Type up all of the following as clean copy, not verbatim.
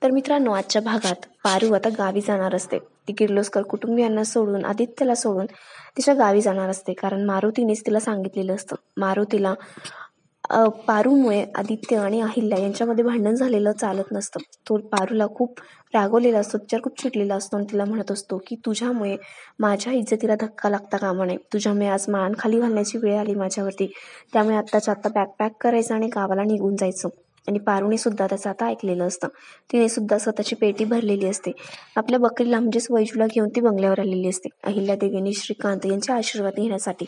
तर मित्रांनो, आजच्या भागात पारू आता गावी जाणार असते. ती किर्लोस्कर कुटुंबियांना सोडून, आदित्यला सोडून तिच्या गावी जाणार असते. कारण मारुतीनेच तिला सांगितलेलं असतं. मारुतीला पारूमुळे आदित्य आणि अहिल्या यांच्यामध्ये भांडण झालेलं चालत नसतं. तो पारूला खूप रागवलेला असतो, तिच्यावर खूप चिडलेला असतो आणि तिला म्हणत असतो की तुझ्यामुळे माझ्या इज्जतीला धक्का लागता कामा नये. तुझ्यामुळे आज मान खाली घालण्याची वेळ आली माझ्यावरती. त्यामुळे आत्ताच्या आत्ता बॅग पॅक करायचं आणि गावाला निघून जायचं. आणि पारूने सुद्धा त्याचं आता ऐकलेलं असतं. तिने सुद्धा स्वतःची पेटी भरलेली असते. आपल्या बकरीला म्हणजेच वैजूला घेऊन ती बंगल्यावर आलेली असते. अहिल्यादेवीने श्रीकांत यांचे आशीर्वाद घेण्यासाठी.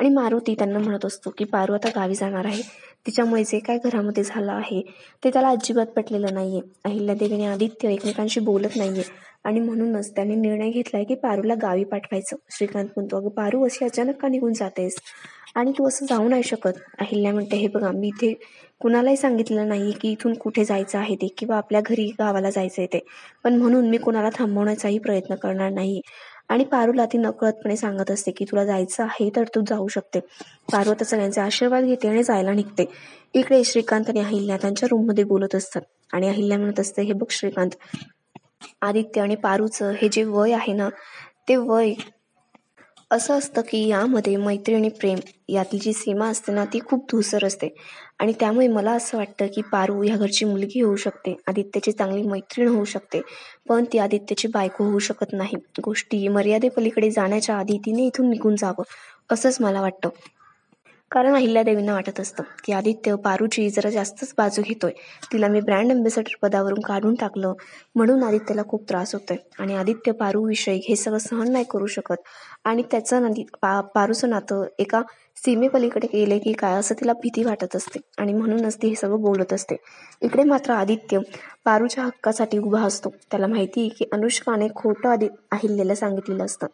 आणि मारुती त्यांना म्हणत असतो की पारू आता गावी जाणार आहे. तिच्यामुळे जे काय घरामध्ये झालं आहे ते त्याला अजिबात पटलेलं नाहीये. अहिल्यादेवी आणि आदित्य एकमेकांशी बोलत नाहीये आणि म्हणूनच त्याने निर्णय घेतलाय की पारूला गावी पाठवायचं. श्रीकांत म्हणतो, अगं पारू, अशी अचानक का निघून जातेस आणि तू असं जाऊ नाही शकत. अहिल्या म्हणते, हे बघा, मी इथे कुणालाही सांगितलेलं नाही की इथून कुठे जायचं आहे ते किंवा आपल्या घरी गावाला जायचं आहे ते, पण म्हणून मी कुणाला थांबवण्याचाही प्रयत्न करणार नाही. आणि पारूला ती नकळतपणे सांगत असते की तुला जायचं आहे तर तू जाऊ शकते. पारू आता सगळ्यांचे आशीर्वाद घेते आणि जायला निघते. इकडे श्रीकांत आणि अहिल्या त्यांच्या रूममध्ये बोलत असतात आणि अहिल्या म्हणत असते, हे बघ श्रीकांत, आदित्य आणि पारूचं हे जे वय आहे ना, ते वय असं असतं की यामध्ये मैत्री आणि प्रेम यातली जी सीमा असते ना, ती खूप धूसर असते. आणि त्यामुळे मला असं वाटतं की पारू ह्या घरची मुलगी होऊ शकते, आदित्यची चांगली मैत्रीण होऊ शकते, पण ती आदित्यची बायको होऊ शकत नाही. गोष्टी मर्यादेपलीकडे जाण्याच्या आधी तिने इथून निघून जावं, असंच मला वाटतं. कारण अहिल्यादेवींना वाटत असतं की आदित्य पारूची जरा जास्तच बाजू घेतोय. तिला मी ब्रँड अँबॅसेडर पदावरून काढून टाकलं म्हणून आदित्यला खूप त्रास होतोय. आणि आदित्य पारूविषयी हे सगळं सहन नाही करू शकत. आणि त्याचं पारूचं नातं एका सीमेपलीकडे गेले की काय, असं तिला भीती वाटत असते. आणि म्हणूनच ती हे सगळं बोलत असते. इकडे मात्र आदित्य पारूच्या हक्कासाठी उभा असतो. त्याला माहिती आहे की अनुष्काने खोटं अहिल्याला सांगितलेलं असतं.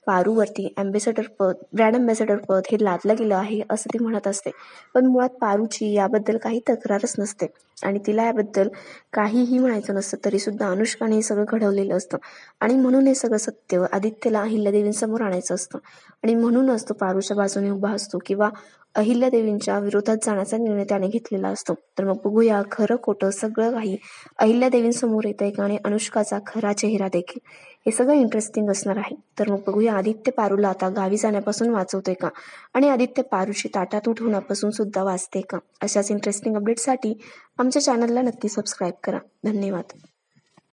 पारूवरती ब्रँड अँबॅसेडर पद हे लादलं गेलं आहे असं ती म्हणत असते. पण मुळात पारूची याबद्दल काही तक्रारच नसते आणि तिला याबद्दल काहीही म्हणायचं नसतं. तरी सुद्धा अनुष्काने हे सगळं घडवलेलं असतं आणि म्हणून हे सगळं सत्य आदित्यला अहिल्यादेवींसमोर आणायचं असतं. आणि म्हणूनच तो पारूच्या बाजूने उभा असतो किंवा अहिल्यादेवींच्या विरोधात जाण्याचा निर्णय त्याने घेतलेला असतो. तर मग बघूया खरं खोटं सगळं काही अहिल्यादेवींसमोर येतंय का आणि अनुष्काचा खरा चेहरा देखील. हे सगळं इंटरेस्टिंग असणार आहे. तर मग बघूया आदित्य पारूला आता गावी जाण्यापासून वाचवतोय का आणि आदित्य पारूची ताटातूट होण्यापासून सुद्धा वाचते का. अशाच इंटरेस्टिंग अपडेटसाठी आमच्या चॅनलला नक्की सबस्क्राईब करा. धन्यवाद.